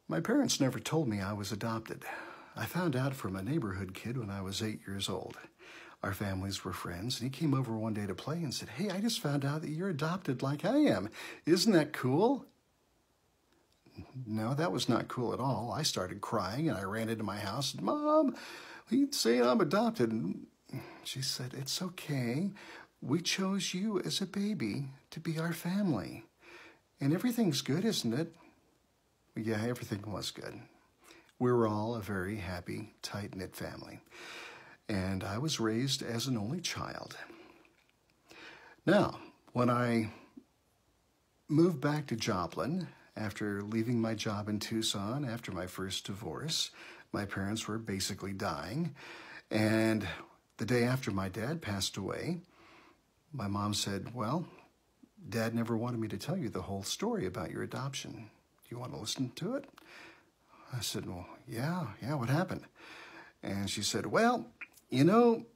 My parents never told me I was adopted. I found out from a neighborhood kid when I was 8 years old. Our families were friends, and he came over one day to play and said, "Hey, I just found out that you're adopted like I am. Isn't that cool?" No, that was not cool at all. I started crying, and I ran into my house and, "Mom, he'd say I'm adopted." And she said, "It's okay. We chose you as a baby to be our family. And everything's good, isn't it?" Yeah, everything was good. We were all a very happy, tight-knit family. And I was raised as an only child. Now, when I moved back to Joplin, after leaving my job in Tucson after my first divorce, my parents were basically dying. And the day after my dad passed away, my mom said, "Well, Dad never wanted me to tell you the whole story about your adoption. Do you want to listen to it?" I said, "Well, yeah, what happened?" And she said, "Well, you know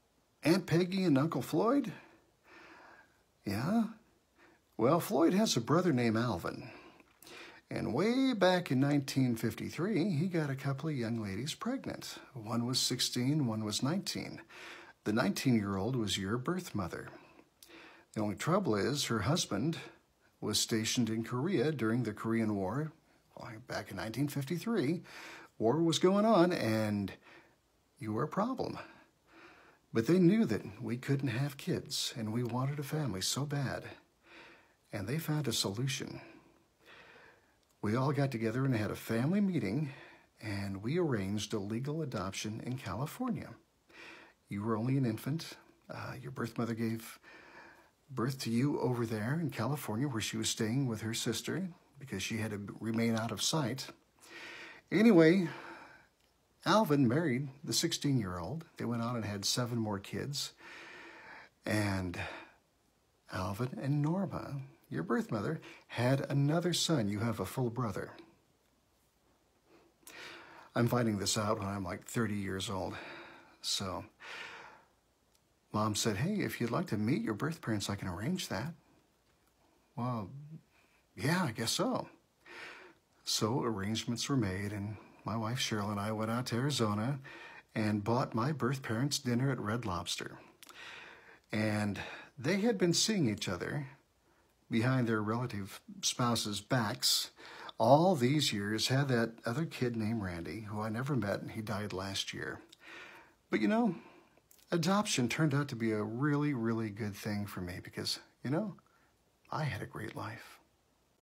Aunt Peggy and Uncle Floyd?" "Yeah." "Well, Floyd has a brother named Alvin. And way back in 1953, he got a couple of young ladies pregnant. One was 16, one was 19. The 19-year-old was your birth mother. The only trouble is her husband was stationed in Korea during the Korean War. Back in 1953, war was going on, and you were a problem. But they knew that we couldn't have kids, and we wanted a family so bad. And they found a solution. We all got together and had a family meeting, and we arranged a legal adoption in California. You were only an infant. Your birth mother gave birth to you over there in California, where she was staying with her sister because she had to remain out of sight. Anyway, Alvin married the 16-year-old. They went on and had 7 more kids. And Alvin and Norma, your birth mother, had another son. You have a full brother. I'm finding this out when I'm like 30 years old. So Mom said, "Hey, if you'd like to meet your birth parents, I can arrange that." Well, yeah, I guess so. So arrangements were made, and my wife Cheryl and I went out to Arizona and bought my birth parents dinner at Red Lobster. And they had been seeing each other behind their relative spouses' backs all these years, had that other kid named Randy, who I never met, and he died last year. But you know, adoption turned out to be a really, really good thing for me because, you know, I had a great life.